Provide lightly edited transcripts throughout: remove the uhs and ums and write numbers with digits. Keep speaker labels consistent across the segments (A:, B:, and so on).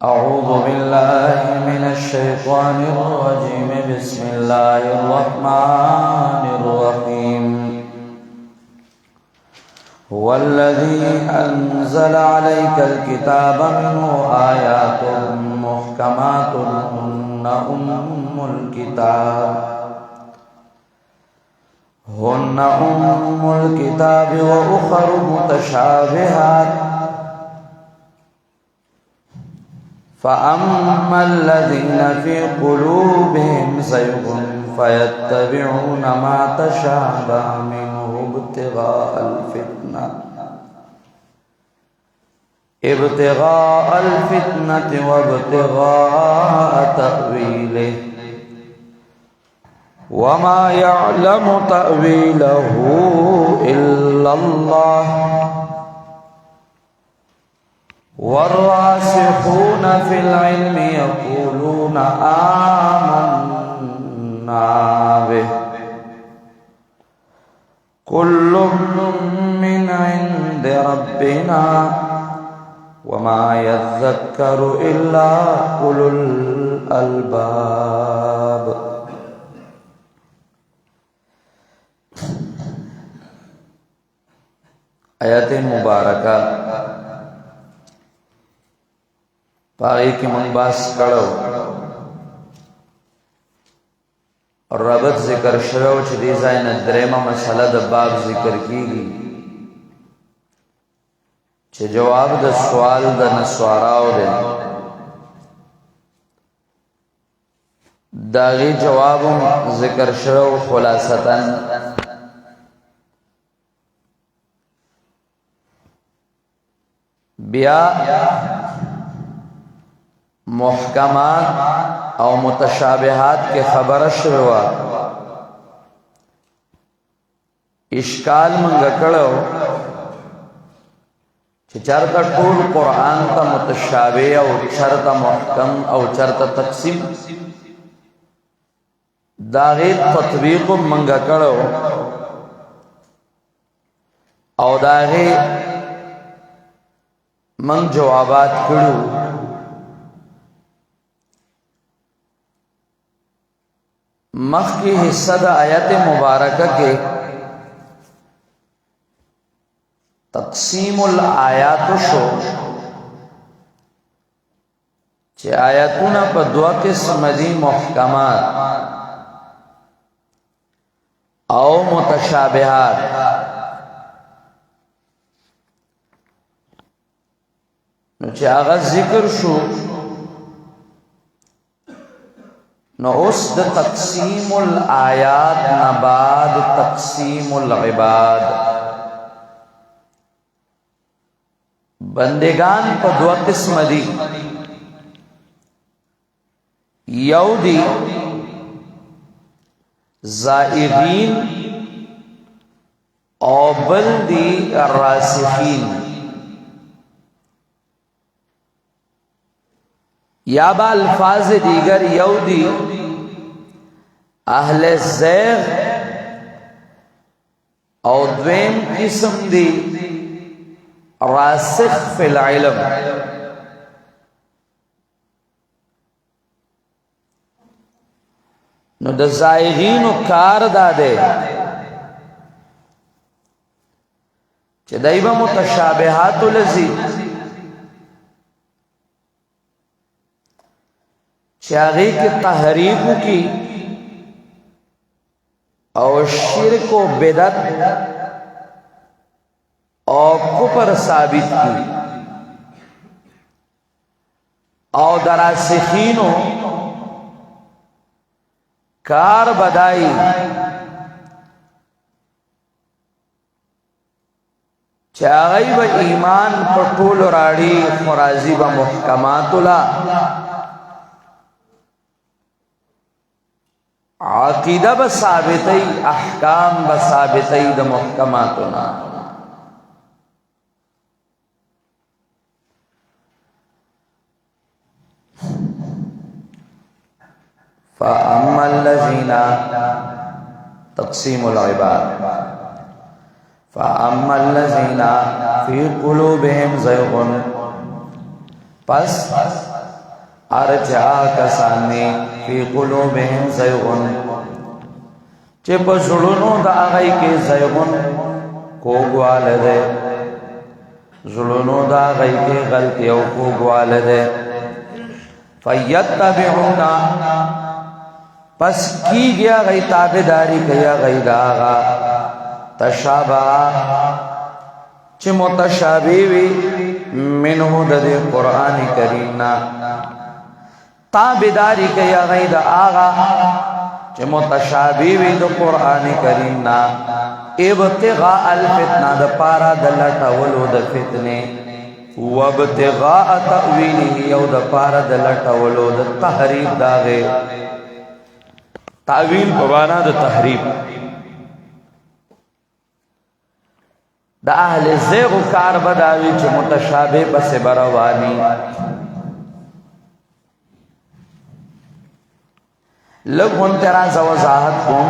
A: أعوذ بالله من الشيطان الرجيم. بسم الله الرحمن الرحيم. هو الذي أنزل عليك الكتاب منه آيات محكمات هن أم الكتاب وأخر متشابهات فأما الذين في قلوبهم زيغ فيتبعون ما تشابه منه ابتغاء الفتنة وابتغاء تأويله وما يعلم تأويله إلا الله والراسخون في العلم يقولون آمنا به كل من عند ربنا وما يذكر إلا أولو الألباب. آیات مبارکہ پاگئی کی منباس کڑو اور ربط ذکر شروع چھ دیزائن دریمہ مسئلہ دا باب ذکر کی گی چھ جواب دا سوال دا نسواراو دے داغی جواب ذکر شروع خلاصتاً بیا محکمات او متشابہات کے خبر شروع اشکال منگا کڑو چرتا طول قرآن تا متشابہ او چرتا محکم او چرتا تقسیم داغی تطبیق منگا کڑو او داغی من جوابات کڑو مخ کی حصہ دا آیت مبارکہ کے تقسیم الآیات شو چھ آیتونا پا دعا قسم دی محکمات او متشابہات نو چھ آغاز ذکر شو نو اس دا تقسیم الآیات نباد تقسیم العباد بندگان پا دو قسم دی یو دی زائغین او بل دی راسخین یا با الفاظ دیگر یو دی اہل زیغ او دویم قسم دی راسخ فی العلم. نو دا زائغین کار دادے چھ دائبا متشابہات لذی چاہی کی تحریف کی او شرک و بدعت او کفر ثابت کی او دراسخینو کار بدائی چاہی با ایمان پر طول راڑی مرازی با محکمات لا عقیدہ بثابتی احکام بثابتی دا محکماتنا فَأَمَّا الَّذِينَ تقسیم العباد فَأَمَّا الَّذِينَ فِي قُلُوبِهِمْ زَيْغٌ پس ارجع کسانی فی قلوبهم زیغن چه پا زلونو دا آغای کے زیغن کوگوال دے زلونو دا آغای کے غلطی او کوگوال دے فیتبعونا پس کی گیا غی تابداری کیا غی دا آغا تشابہ چه متشابیوی منہو دا دے قرآن کریمنا تابداری کیا غی دا آغا چه متشابیوی دا قرآن کریمنا ابتغاء الفتنہ دا پارا دا لٹولو دا فتنے وابتغاء تأویلی یو دا پارا دا لٹولو دا تحریب دا غی تأویل بوانا دا تحریب دا اہل زیغ و کار بداوی چه متشابه بس بروانی لگ ہن تیرا زوزاحت کن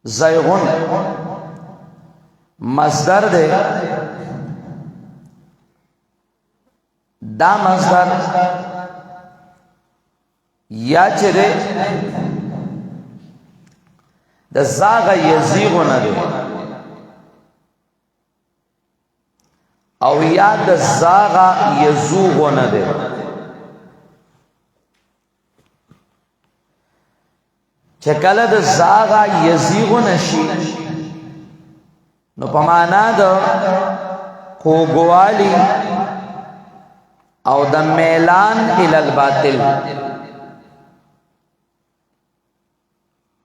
A: زیغن مصدر دے دا مصدر یا چه دے دا زاغ یزیغو ندے او یا دا زاغ یزوغو ندے چکل دا زاغ یزیغو نشی نو پمانا دا خوگوالی او دا میلان الالباطل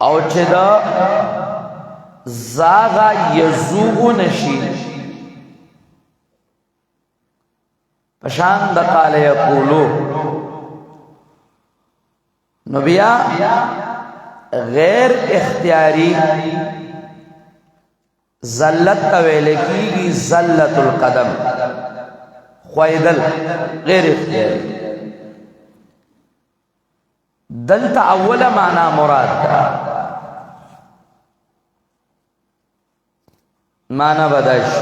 A: او چه دا زاغا یزوغو نشی پشان دا قال یقولو نو بیا غیر اختیاری زلت تویلے کی گی زلت القدم خویدل غیر اختیاری دلتا اول معنی مراد دا معنی بدش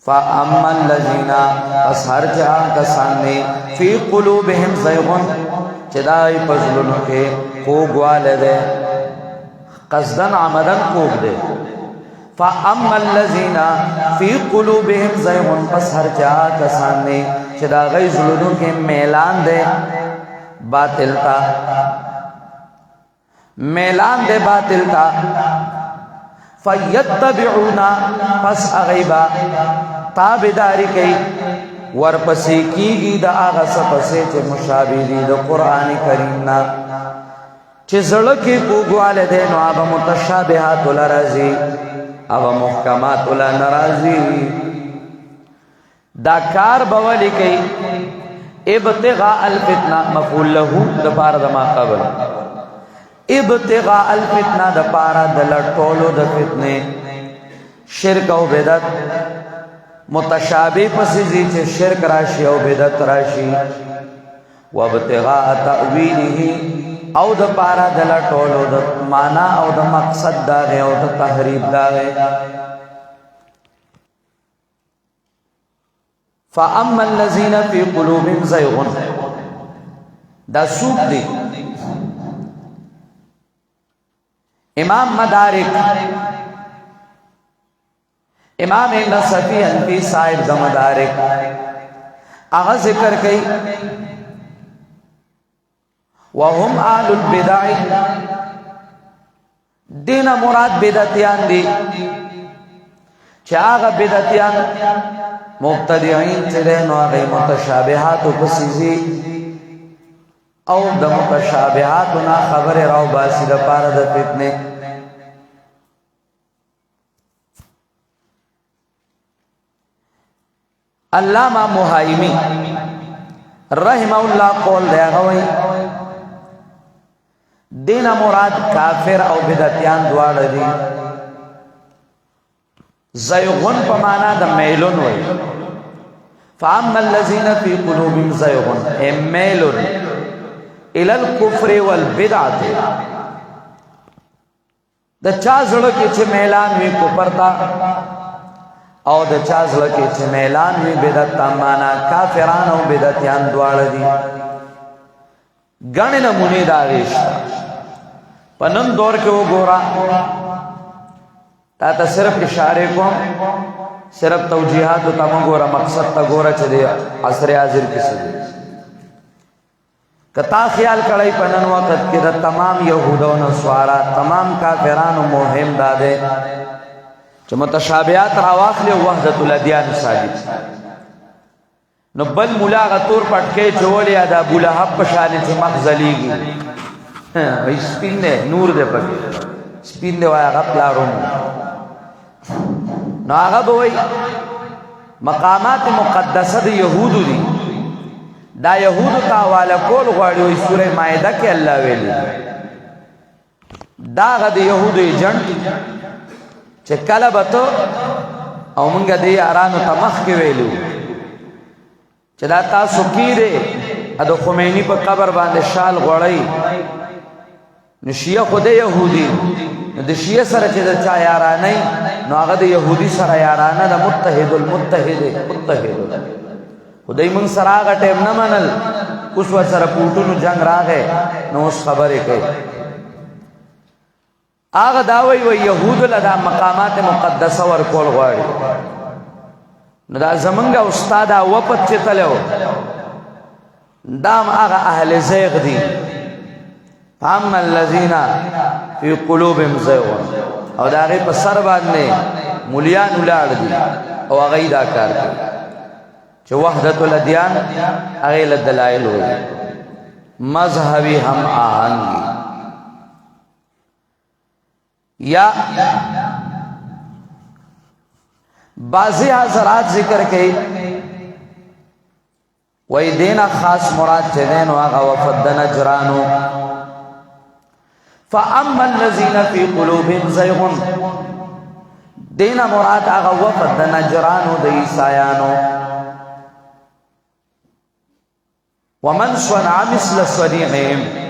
A: فَأَمَّا الَّذِينَ پس ہر جہاں کسانے فی قلوبہم زیغن چدائی پزلنو کے خوگ والدے قصدن عمدن خوگ دے فَأَمَّا الَّذِينَ فِي قُلُوبِهِمْ زَيْغٌ پس ہر جہاں کسانے چدائی زلنو کے میلان دے باطل تا میلان دے باطل تا فَيَتَّبِعُونَ پس اغیبا تابداری کئی ورپسی کی گی دا آغا سپسے چے مشابی دی دا قرآن کریمنا چے زڑکی کوگوالے دے نو آبا متشابہات لرازی آبا محکمات لنرازی دا کار بولی کئی ابتغاء الفتنہ مفعول لہو دا پارا دا ما قبل ابتغاء الفتنہ دا پارا دا لٹولو دا فتنے شرک و بدت متشابہ پسیزی چے شرک راشی و بدت راشی وابتغاء تأویلہ او دا پارا دا لٹولو دا مانا او دا مقصد دا گئے او دا تحریب دا گئے فَأَمَّا الَّذِينَ فِي قُلُوبِهِمْ زَيْغٌ دا سوک دی امام مدارک امام نصفی انفی صاحب دا مدارک آغا ذکر کئی وَهُمْ آلُ الْبِدَعِ دین مراد بدتیان دی چاہ آغا بدتیان مبتدعین چلین و آغای متشابہاتو پسیزی او دا متشابہاتو نا خبر راو باسی دا پارا دا فتنے علامہ محائمی رحمہ اللہ قول دے گوئی دین مراد کافر او بدتیان دوار دی زیغن پا مانا دا میلون وی فَأَمَّا الَّذِينَ فِي قُلُوبِهِمْ زَيْغٌ اے میلون الى الکفر والبدعت دا چا زڑکی چھے میلان وی کفر تا او د چا زړه کې چې میلان وي بدعت تامانا کافران او بدعتیان دواړه دي ګڼې نمونې د هغې شته په نن دور کې وګوره تا ته صرف اشارې کوم صرف توجیحاتو ته مه ګوره مقصد ته ګوره چې د عصر حاضر کې څه دي که تا خیال کړی په نن وخت کې د تمام یهود او نصارا تمام کافرانو مهم دا دی چې متشابهات راواخلي او وحدت الادیان ثابت نو بل مولا هغه تور پټکې چولې یا د ابولهب په شانې چې مخ ځلیږي وایي سپین دی نور دی پکې سپین دی وایي هغه پلارون نو هغه به وایي مقامات مقدسه د یهودو دي دا یهودو ته حواله کول غواړي وایي سوره مائده کې الله ویلي دا هغه د یهودو ایجنټ چې کله به ته او مونږ دې یارانو ته مخکې ویلو چې دا تاسو کیره د خمینی په قبر باندې شال غوړی نو شیعه خو د یهودي نو د شیعه سره چې د چا یارانه نو هغه د یهودي سره یارانه د متحد المتحد خدای مونږ سره هغه ټیم نه منل اوس ورسره پوټونو جنگ راغی نو اوس خبرې کوي هغه دا وایي یهودو له دا مقامات مقدسه ورکول غواړي نو دا زمونږ استاد وپت چې تلو دام هغه اهل زیغ دي فاما الذین فی قلوبهم زیغ او دا هغې په سر باندې مولیان ولاړ دي او هغه دا کار کوي چې وحدت الادیان هغې له دلایل وایي مذهبي هم آهنګي یا بعضی حضرات ذکر کئی وی دینا خاص مراد چه دین واغا وفد نجرانو فاما الذین فی قلوبهم زیغ دینا مراد آغا وفد نجرانو دی عیسایانو ومن صنع مثل صنیعهم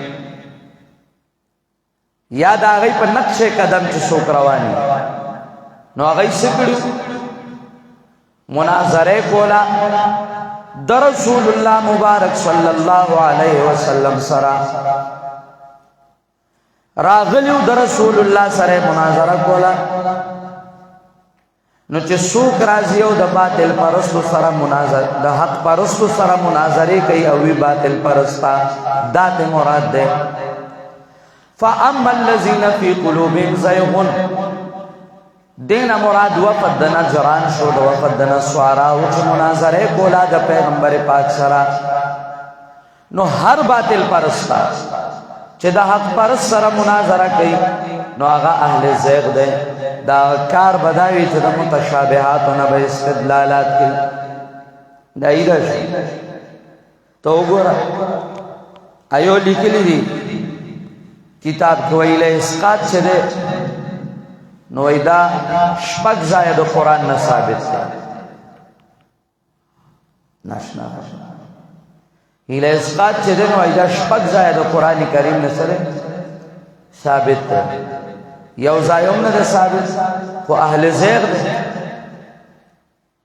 A: یا دا آغای پا نقش قدم چه سوک روانی نو آغای سکڑو مناظره کولا در رسول اللہ مبارک صلی اللہ علیہ وسلم سرا راغلیو در رسول اللہ سر مناظره کولا نو چه سوک رازیو دا باطل پرستو سر مناظر دا حق پرستو سر مناظره کئی اوی باطل پرستا دات مراد دے فاما الذین فی قلوبهم زیغ دین مراد وفد نجران شو دا وفد نصارا وچ مناظره کولا دا پیغمبر پاک سرا نو هر باطل پرستا چه دا حق پرست سرا مناظره کئی نو آغا اہل زیغ دے دا کار بداوی چه دا متشابہات و نبا استدلالات کی دا ایدہ شو تو گورا ایو لکلی دی کتاب کوئی لے اسقات چه دے نو ایدا شپک زائد قرآن نا ثابت ہے ناشنا ایلے اسقات چه دے نو ایدا شپک زائد قرآن کریم نسر ثابت ہے یو زائم نا دے ثابت خو اہل زیغ دے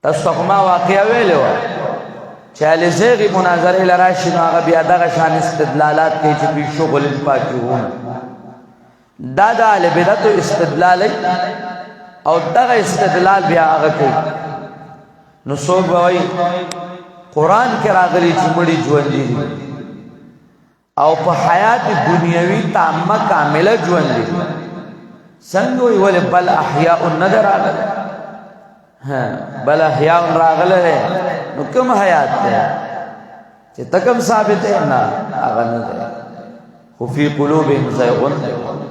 A: تستقما واقعہ ویلے ہوا چه اہل زیغی مناظر لراشی نو آغا بیادا غشان استدلالات کئی چه بی شغل پاکی ہون دا دا اہل بدعت استدلالی او دا استدلال بیا آغا کئی نو سوک باوی قرآن کے راغلی چمڑی جوندی دی او پا حیات دنیاوی تامہ کاملہ جوندی دی سنگوی ولی بل احیاء ندر آغل بل احیاء راغل ہے نو کم حیات ہے چی تکم ثابت ہے نا آغا ندر خفی قلوبهم زیغن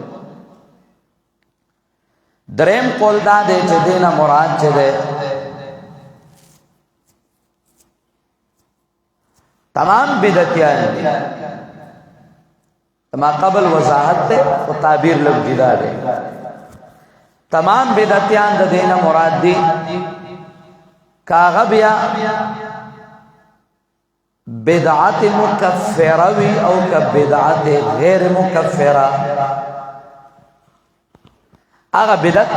A: درم قول دا دے چه دینا مراد چه دے تمام بدعتیان دی تما قبل وضاحت دے و تعبیر لگ جدا دے تمام بدعتیان دا دینا مراد دی کاغا بیا بدعات مکفروی او کا بدعات غیر مکفرہ آغا بدعت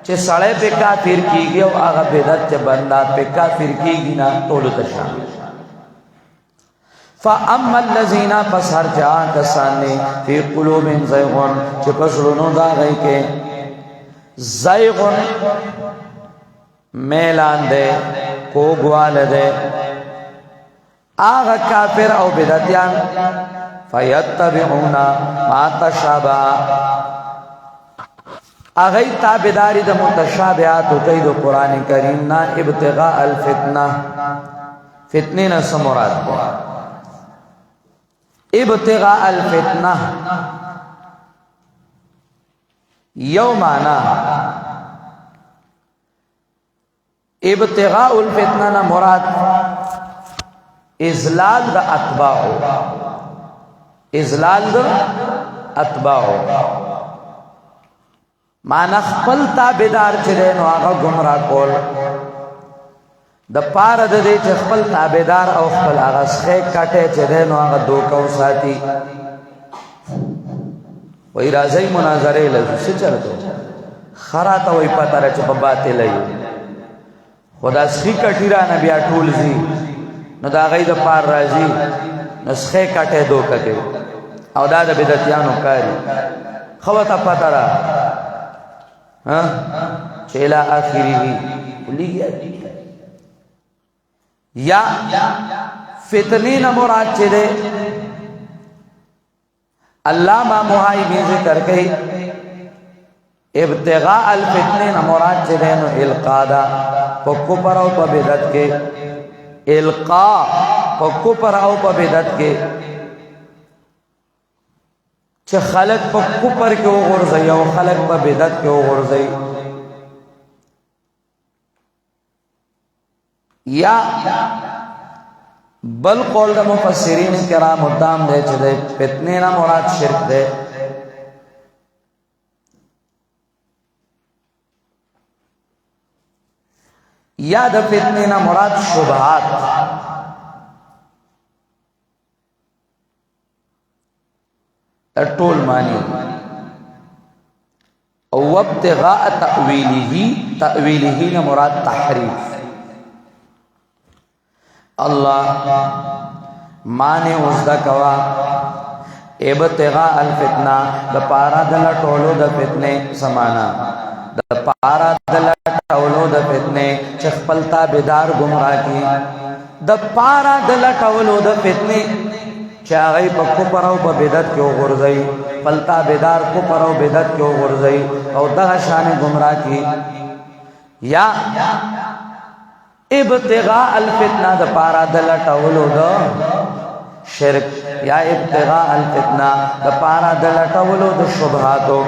A: چې سړی په کافر کیږي او هغه بدعت چې بندا په کافر کیږي نه ټول ته شامل. فاما الذين فسر جا کسانی فی قلوبهم زیغ چې پسړونو دا غي کې زیغ میلان دے کوګوال دے آغا کافر او بدعتیان فیتبعون ما تشابه اغی تابداری دا متشابهات کئی دا قرآن کریم نا ابتغاء الفتنہ فتنی نا سمراد ابتغاء الفتنہ یو مانا ابتغاء الفتنہ نا مراد ازلال دا اتباعو ازلال دا اتباعو مانا خپل تابدار چرے نو آغا گمراہ کول دا پار دا دے چه خپل تابدار او خپل آغا سخیق کٹے چرے نو آغا دوکو ساتی وی رازی مناظرے لگو سی چلتو خراتا وی پتا رچ پا باتے لئیو خدا سخیق کٹی رانا بیا ٹول زی نو دا غی دا پار رازی نو سخیق کٹے دوکا کے او دا دا بدتیانو کاری خوتا پتا را چیلا آخری ہی بلی گیا یا فتنی نمورات چے دے علامہ محایبی ذکر کئی ابتغاء الفتنی نمورات چے دے نو القادا پکو پر او پا بدت کے القا پکو پر او پا بدت کے چه خلق پا کپر کے او غرزی او خلق پا بدت کے او غرزی یا بل قول دا مفسرین کرام ادام دے چه دے فتنے نا مراد شرک دے یا دا فتنے نا مراد شبہات ټول معنی او ابتغاء تأویله نا مراد تحریف اللہ معنی وزدہ کوا ابتغاء الفتنہ دا پارا دل ٹولو دا فتنے سمانا دا پارا دل ٹولو دا فتنے چخپلتا بیدار گمراہ کی دا پارا دل ٹولو دا فتنے چاہی پا کپر او پا بدت کیوں غرزئی پلتا بیدار کپر او بدت کیوں غرزئی او دا شان گمراہ کی یا ابتغاء الفتنہ دا پارا دل ٹولو دا شرک یا ابتغاء الفتنہ دا پارا دل ٹولو دا شبہاتو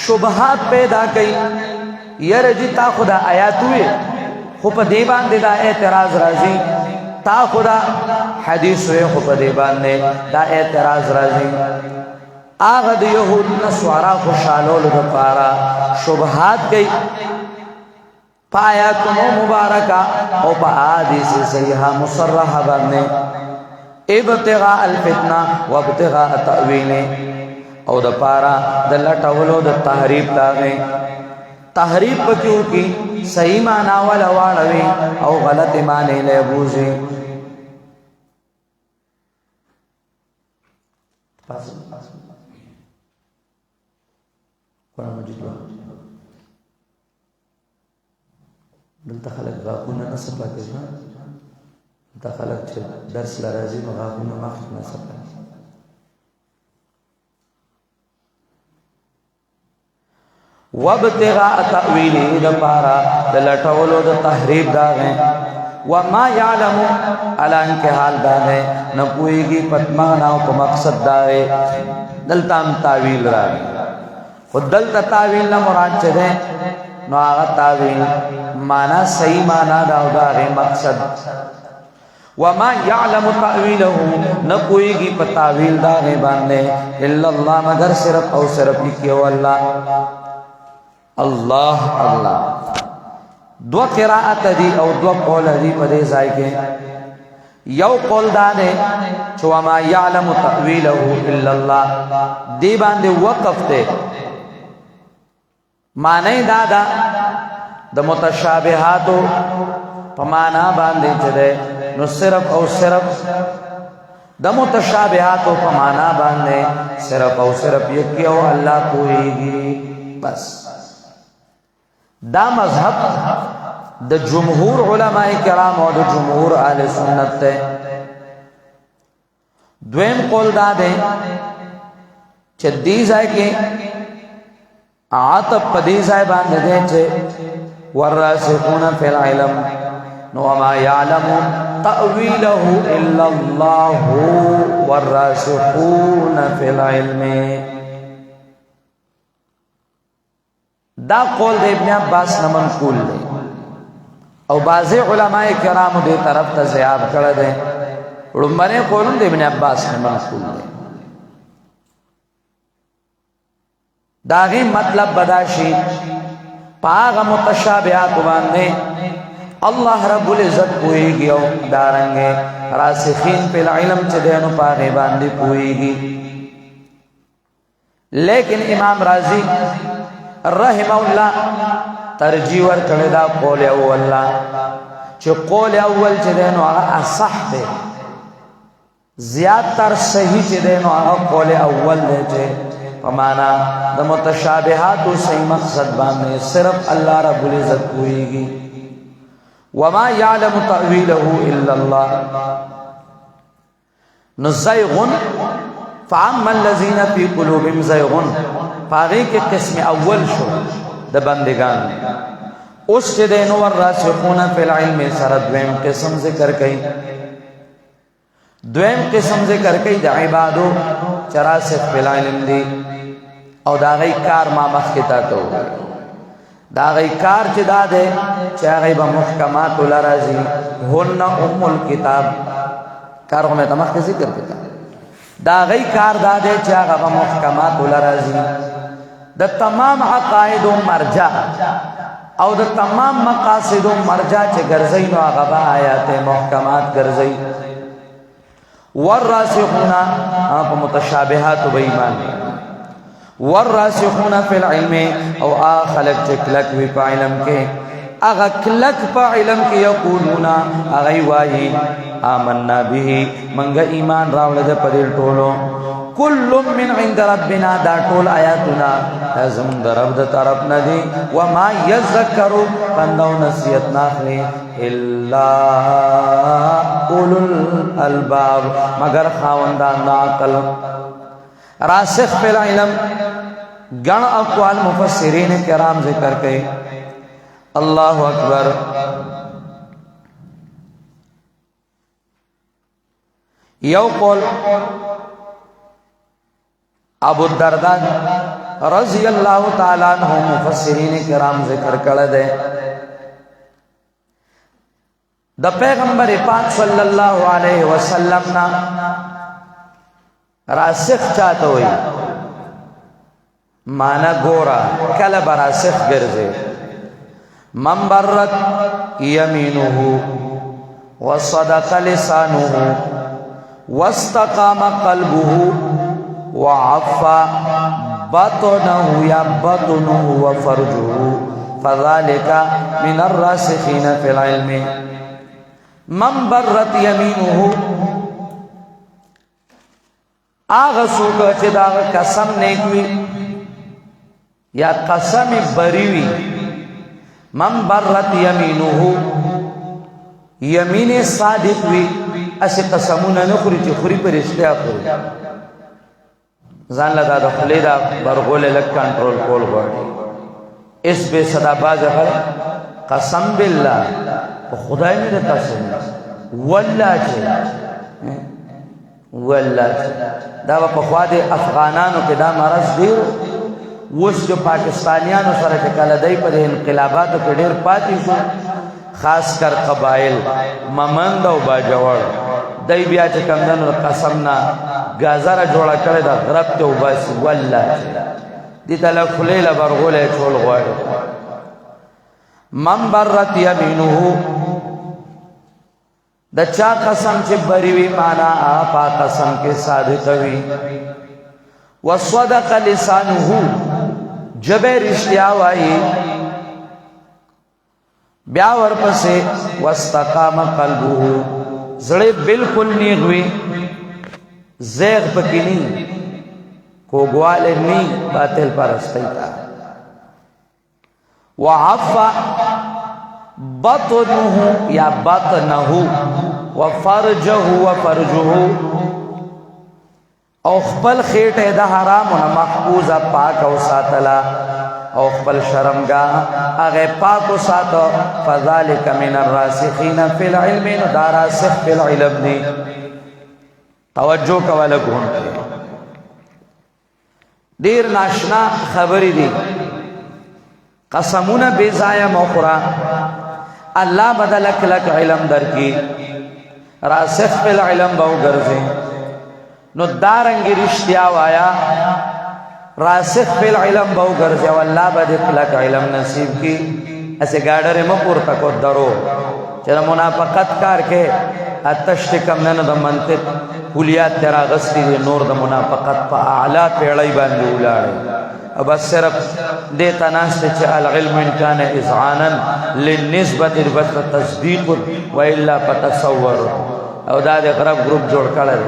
A: شبہات پیدا کئی یا رجی تا خدا آیات ہوئے خوب دیبان دے دا اعتراض رازی تا خدا حدیث ہوئے خوب دیبان دے دا اعتراض رازی آغا دا یہود نسوارا خوشالول دا پارا شبہات کئی پایا کنو مبارکہ او پا حدیث صحیحہ مصرحہ بننے ابتغاء الفتنہ و ابتغاء تأویلے او دا پارا دا لٹولو دا تحریب داغے تحریب پکیو کی صحیح معنی والا واڑوی او غلط معنی لے بوزی قرآن مجید دلتا خلق غاقونا نصفا کزنا دلتا خلق چه درس لرازی غاقونا مخت نصفا وابتغاء تأویلی دا پارا دا لٹولو دا تحریب داغیں وما یعلمو علا انکے حال داغیں نپوئی گی پتماناو کو مقصد داغیں دلتا ہم تاویل راگیں خود دلتا تاویل نا مراد چے دیں نو آغا تاویل مانا صحیح مانا داو داغیں مقصد وما یعلم تأویلہو نپوئی گی پتاویل داغیں باندے اللہ اللہ مگر صرف او صرف لکیو اللہ اللہ اللہ دو قراءت دی او دو قول دی پدے زائی کے یو قول دانے چو وما یعلم تأویلہو الا اللہ دی باندے وقف دے معنی دادا د متشابهاتو په معنا باندې چې ده نو صرف او صرف د متشابهاتو په معنا باندې صرف او صرف یکی او الله کویږي بس دا مذهب د جمهور علماء کرام او د جمهور اهل سنت ته دویم قول دا ده چې دې ځای کې عاطف په دې ځای باندې ده چې والراسخون فی العلم نو ما يعلم تأويله الا الله والراسخون فی العلم دا قول د ابن عباس نه منقول دی او بعض علماء کرام دې طرف ته ذهاب کړه دي ړومبنه قولم د ابن عباس نه منقول دی داغي مطلب بداشي پاغه متشابهات باندې الله رب العزت کویږي او دارنګه راسخین په علم چې دینو پاغه باندې کویږي لیکن امام رازی رحم الله ترجیح ور کړی دا قول اول چې قول اول چې دینو هغه اصح دی زیات تر صحیح چې دینو هغه قول اول دی چې په معنا د متشابهات او صحیح مقصد باندې صرف الله رب العزت کویږي وما يعلم تأويله الا الله نزيغ فعما الذين في قلوبهم زيغ پاغي کې قسم اول شو د بندگان اوس چې د نور راسخون فی العلم سره دویم قسم ذکر کړي دویم قسم ذکر کړي د عبادو چراسخ فی العلم دي او دا غي کار ما مخکې تا ته دا غي کار چې دا ده چې هغه به محکمات لرازي هن ام الكتاب کارونه تمخ ذکر کړي دا غي کار دا ده چې هغه به محکمات لرازي د تمام عقاید و مرجع او د تمام مقاصد و مرجع چې ګرځي نو هغه به آیات محکمات ګرځي والراسخون په متشابهات و ایمان والراسخون فی العلم او خلق چې کلک وی په علم کې اغه کلک په علم کې یقولون اغه وایي آمنا به منګه ایمان راوړل د پدې ټولو کل من عند ربنا دا ټول آیاتنا ازم درب د طرف ندی وما یذکر بندو نصیحت ناخلی الا اولو الالباب مگر خاوندان عقل راسخ فی العلم گن اقوال مفسرین کرام ذکر کئ اللہ اکبر یو قول ابو الدرداء رضی اللہ تعالی عنہ مفسرین کرام ذکر کړه ده د پیغمبر پاک صلی الله علیه وسلم نا راسخ چاته وي معنا ګورا کله براسخ ګرځي من برت یمینه وصدق لسانه واستقام قلبه وعفا بطنه یا بطنه وفرجه فذلك من الراسخين في العلم من برت یمینه آغا سوکا چه دا قسم نیکوی یا قسم بریوی من برت یمینه یمین صادق وی اسی قسمون نخوری چه خوری پر اشتیا خوری ځان لدا د خلی دا برغول لک کنټرول کول غواړي اس به صدا باز غل قسم بالله په خدای مې قسم والله دا په خوا د افغانانو کې دا مرض دی وس جو پاکستانیانو سره چې کله دای په انقلاباتو کې ډیر پاتې شو خاص کر قبایل ممند او باجوړ دای بیا چې کمندونو قسم نه غازره جوړه کړی دا غرب ته وباس والله دې تل خلیل برغوله ټول غواړي من برت یمینه د چا قسم چې بری وی معنا پا قسم کې صادق وي وصدق لسانه جبه رشتیا وایي بیا ورپسې واستقام قلبه زړه بالکل نیغ وي زیغ پکې نی کوګواله نی باطل پرستی تا وعف بطنه یا بطنه وفرجه وفرجه او خپل خېټه د حرامونو محفوظه پاک او ساتلا او خپل شرمګاه هغه پاک او ساتو فذلک من الراسخین فی العلم دا راسخ فی العلم دی توجه کوله کوم ډیر ناشنا خبرې دي قسمونه بے ضایع مخرا الله بدلک لک علم درکی راسخ فی العلم بو ګرځي نو دارنګ رښتیا وایا راسخ فی العلم بو ګرځي او الله بدلک لک علم نصیب کی ایسے گاډره م پورته کو درو چې منافقت کار کې اتشت کم نه د منطق کلیات ترا غستی نور د منافقت په اعلی پیړی باندې ولاړ او بس صرف دې تناست چې العلم ان کان اذعانا للنسبه البت تصدیق و الا فتصور او دا د غرب گروپ جوړ کړل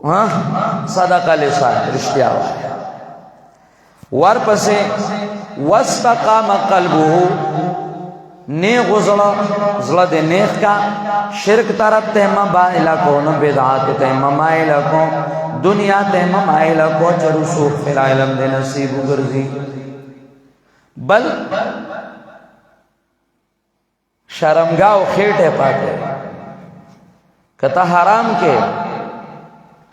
A: ها صدقه لسان رښتیا ورپسې واستقام قلبه نیغ زړه د نیغ کا شرک طرف ته مایل کو نو بدعات ته مایل کو دنیا ته مایل کو چې رسوخ فی العلم د نصیب ګرځي بل شرمګاه او خېټه پاکه کته حرام کې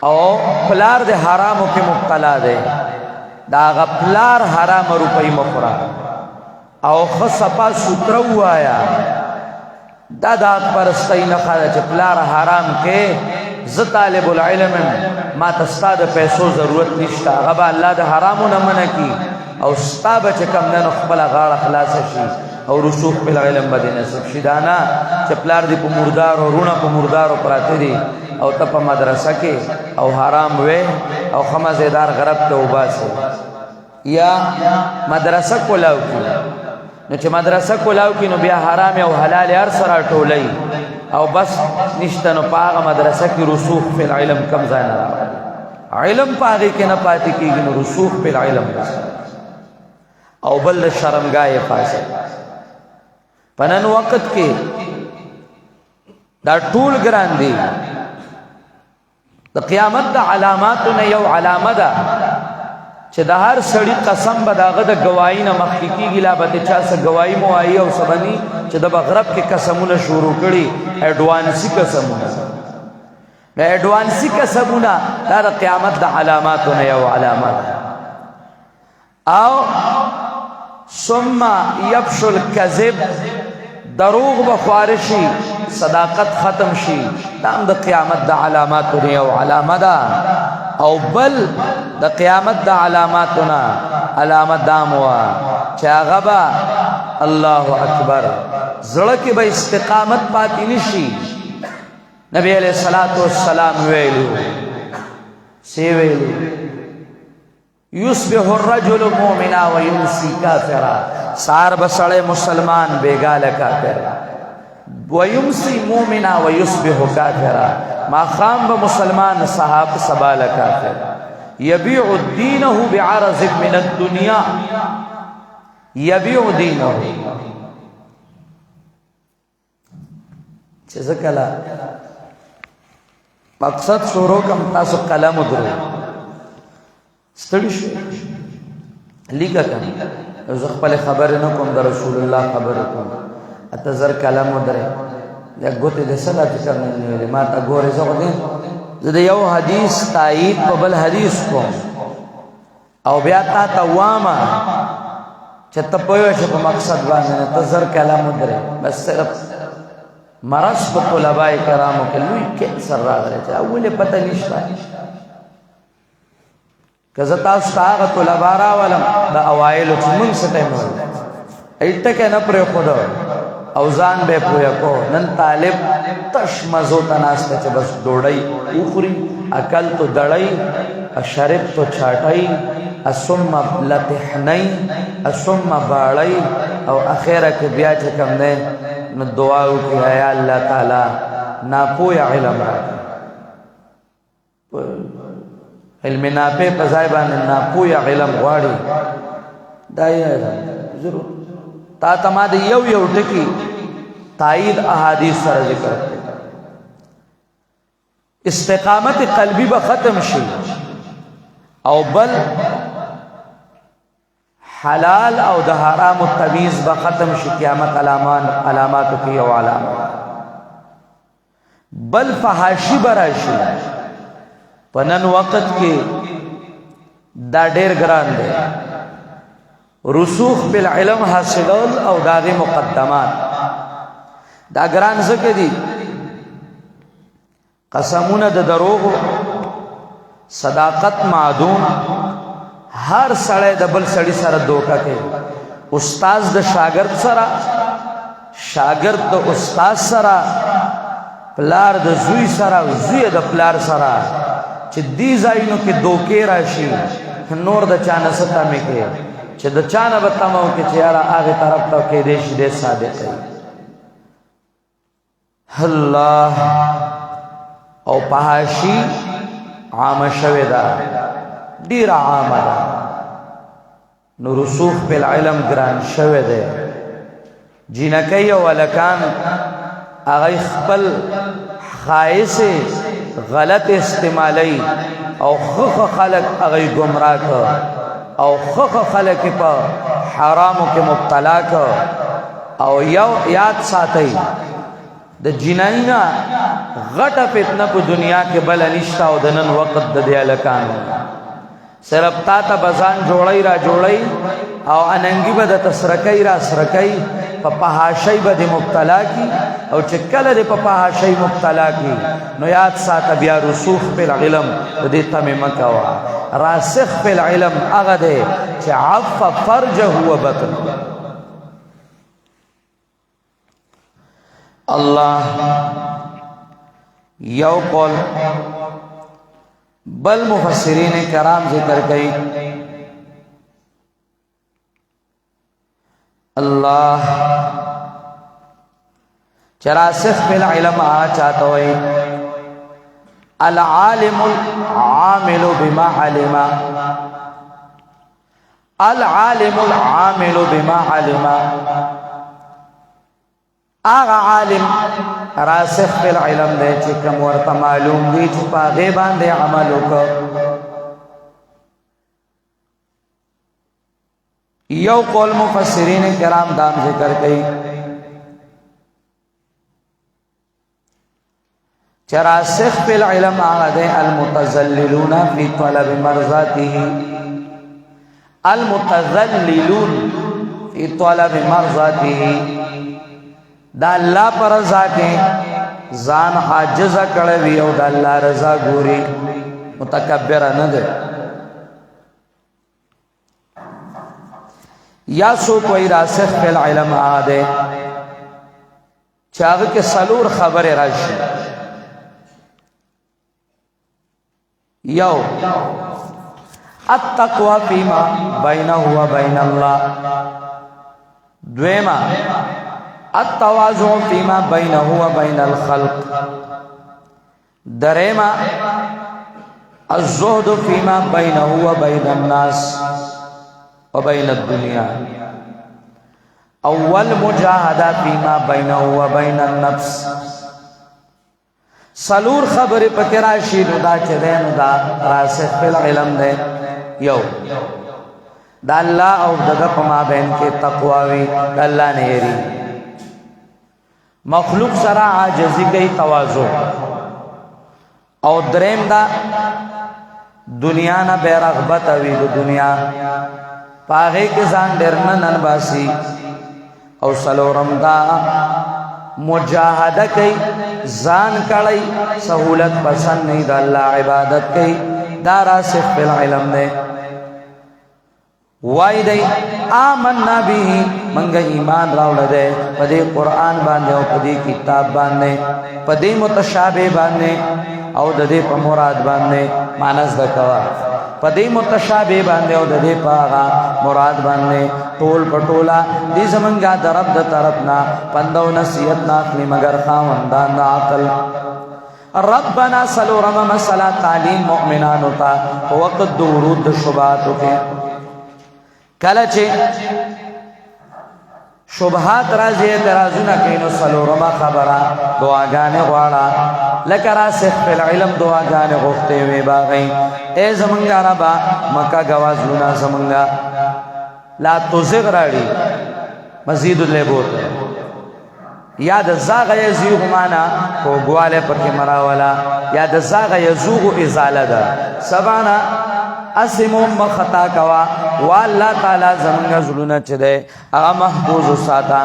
A: او پلار د حرامو کې مبتلا ده دا غپلار حرام روپۍ مخورا او خصپا سوترو وایا دا پرستی نه خاله چې پلار حرام کې ز طالب العلم ما تستا د پیسو ضرورت نشته هغه الله د حرامو نه منع کی او ستا بچ کم نه خپل غاړه خلاص شي او رسوخ په علم باندې نسب شي دانا چې پلار دی په مردار او رونه په مردار پراته دي او ته په مدرسه کې او حرام وې او خمزیدار غرب ته وباسي یا مدرسه کولاو کی نو چې مدرسه کولاو کی نو بیا حرام او حلال هر سره ټولای او بس نشته نو پاغه مدرسه کې رسوخ په علم کم ځای نه راوړي علم پاغه کې نه پاتې کیږي نو رسوخ په علم او بل شرمګاه پاسه پنن وخت کې دا ټول ګران دي د قیامت د علاماتونه یو علامه ده چې د هر سړی قسم به داغه د گواہی نه مخکې کیږي لا به چا څه گواہی مو آئی او سبنی چې د بغرب کې قسمونه شروع کړي اډوانسی قسمونه د اډوانسی قسمونه دا د قیامت د علاماتونه یو علامه ده او ثم يفشل الكذب دروغ بخوارشی صداقت ختم شي دام د قیامت د علاماتونه یو علامه ده او بل د قیامت د علاماتونه علامت داموا چې هغه به الله اکبر زړه کې به استقامت پاتې نشي نبی علیہ الصلوۃ والسلام ویلو سی ویلو یصبح الرجل مؤمنا ويمسي كافرا سار بسړی مسلمان بیګاله کافر ويمسي مؤمنا ويصبح كافرا ما خام بمسلمان صحاب سبال كافر يبيع دينه بعرض من الدنيا يبيع دينه چه کلا مقصد شروع کم تاسو قلم درو ستړي شو لیکه کنه زه خپل خبر نه کوم د رسول الله خبر کوم اته زر کلام درې یا ګوتې د صلات کرنے ما تا ګورې زه غوډې زه د یو حدیث تایید په بل حدیث کوم او بیا تا واما چې ته پوه شې په مقصد باندې ته زر کلام درې بس صرف مرض په طلباء کرامو کې لوی کینسر راغلی چې اولې پته نشته کزه تاسو هغه طلباء راولم د اوایل چې مونږ څه ټیم ول ایټکه نه پرې خود او ځان به پویا کو نن طالب تش مزو تناسته چې بس ډوړی اوخري عقل تو دړی شرب تو چاټای ثم لتحنی ثم باړی او اخیره کې بیا چې کوم دی نو دعا وکړي یا الله تعالی ناپوهه علم راکړي علم ناپوه په ځای باندې ناپوهه علم غواړي دا یې ضرور تا ته ما د یو یو ټکي تایید احادیث سره ذکر استقامت قلبی به ختم شي او بل حلال او د حرام التمیز به ختم شي قیامت علاماتو کې یو علامه بل فحاشی براشي په نن وخت کې دا ډېر ګران دی رسوخ بالعلم حاصلول او داغه مقدمات دا ګران څه دي قسمونه د دروغ صداقت معدوم هر سړی د بل سړی سره دوکه کوي استاد د شاګرد سره شاګرد د استاد سره پلار د زوی سره زوی د پلار سره چې دې ځایونو کې دوکې راشي نور د چانه ستا مې کې چې د چانه به تمو کې چې یاره هغه طرف ته کې دې شي دې صادق الله او پهاشي عام شوه دا ډیر عام ده نو رسوخ بالعلم ګران شوه ده جنکی ولکان هغه خپل خایس غلط استعمالی او خخ خلق هغه گمراه کړ او خخ خلق په حرامو کې مبتلا کړ او یو یاد ساتي د جناینا غټه فتنه په دنیا کې بل نشتا او د نن وخت د دې الکان صرف تا ته بزان جوړی را جوړی او اننګي به د تسرکای را سرکای په پهاشی به مبتلا کی او چې کله د په پهاشی مبتلا کی نو یاد ساته بیا رسوخ په علم د دې تمه مکوا راسخ په علم هغه دی چې عف فرجه هو بطن الله یو قول بل مفسرین کرام ذکر کئی اللہ چراسخ بالعلم چاہتا ہوئی العالم العامل بما علم العالم العامل بما علم آغا عالم راسخ فی العلم دے چکم ورطا معلوم دی چپا غیبان دے عملو کو یو قول مفسرین کرام دام ذکر کئی چراسخ فی العلم آغا دے المتزللون فی طلب مرضاته المتزللون فی طلب مرضاته دا اللہ پر رضا کے زان حاجزہ کڑوی او دا اللہ رضا گوری متکبرہ نہ دے یا سو کوئی راسخ فی العلم آدے چاہو کے سلور خبر راشی یو التقوی فیما بینہ ہوا بین اللہ دویما التواضع فيما بينه وبين الخلق دريما الزهد فيما بينه وبين الناس وبين الدنيا اول مجاهدة فيما بينه وبين النفس سلور خبر پکراشی دا چدین دا راسخ فی العلم دے یو دا اللہ او دگا پما بین کے تقواوی دا اللہ نیری مخلوق سرا عاجزی گئی تواضع او دریم دا دنیا نا بے رغبت اوی دو دنیا پاغے کے زان ڈرنا ننباسی او سلورم دا مجاہدہ کئی زان کڑی سہولت پسند نہیں دا اللہ عبادت کئی دا راسخ فی العلم دے وائی دے آمنا بھی منگا ایمان راوڑ دے پدے قرآن باندے او پدے کتاب باندے پدے متشابہ باندے او دے پا مراد باندے مانس دکوا پدې متشابه باندې او د دې پاغا مراد باندې ټول پټولا دې زمونږه د رب د طرفنا پندو نصیحت ناخلی مگر خاوندان د عقل ربنا سلورم مسلا تعلیم مؤمنانو تا وقت دورود شبهاتو کې کله چې شبهات راځي اعتراضونه کوي نو سلورمه خبره دعاګانې غواړه لکه راسخ فی العلم دعاګانې غوښتې وي باغی ای زمونږ ربا مکه ګوازونه زمونږ لا تزغ راړي مزید لیبوت یا د زاغ یزیغ معنا کوګواله پکې مراولا یا د زاغ یزوغ ازاله ده سبانا اسمو مخطا کوا والله تعالی زمونږ زلونه چي ده هغه محفوظ ساته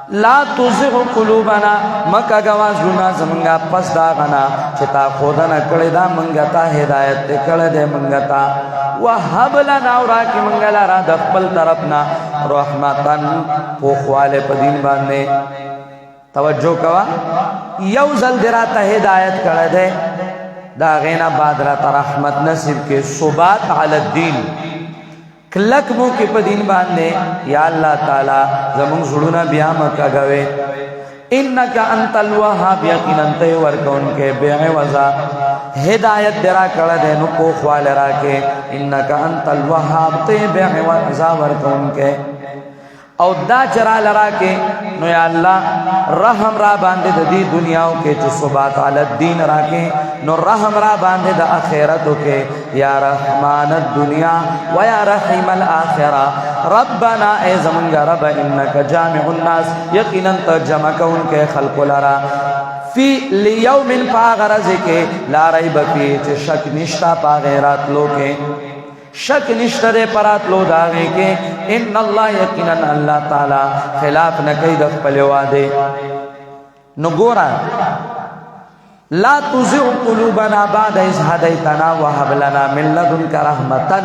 A: لا تزغ قلوبنا مکه گوازونه زمونږه پس دا غنا چې تا خودنه کړی دا مونږه ته هدایت کړی دې مونږه ته وهب لنا وراکې مونږه لرا د خپل طرفنا رحمتن پوخواله په دین باندې توجه کوا یو ځل دراته هدایت کړی دې دا غینا بعد را رحمت نصیب کې ثبات علی الدین کلک مو کې په دین باندې یا الله تعالی زمون زړونه بیا مکه غوي انک انت الوهاب یقینا ته ورکون کې بے وزا هدایت درا کړه دې نو کو خواله را کې انک انت الوهاب ته بے وزا ورکون کې او دا چرا لرا کې نو یا الله رحم را باندې د دې دنیاو کې چې ثبات علی الدین را کې نو رحم را باندې د اخرتو کې یا رحمان الدنیا و یا رحیم الاخره ربنا ای زمونږ رب انک جامع الناس یقینا تجمع کون کې خلق لرا فی لیوم فاغرز کې لا ریب فی چې شک نشتا پاغیرات لو کې شک نشتر پرات لو داغے کے ان اللہ یقینا اللہ تعالی خلاف نکی د خپل وعده نو ګورا لا تزغ قلوبنا بعد اذ هديتنا وهب لنا من لدنك رحمتا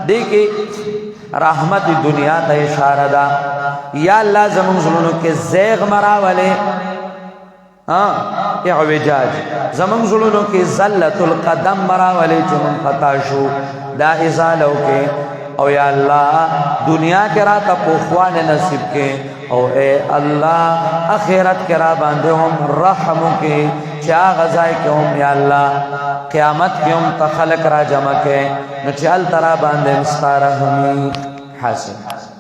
A: دیکھیں رحمت دنیا ته اشاره ده یا الله زمون زلونو کې زیغ مراوله اعوجاج زمون زلونو کې زلت القدم مراوله چې من خطا شو دا ازالو کې او یا الله دنیا کې را ته پوخوان نصیب کې او اے الله اخرت کې را باندې هم رحم کې چا غزای کې هم یا الله قیامت کې هم تخلق را جمع کې نو چال ترا باندې مسترحمی حاصل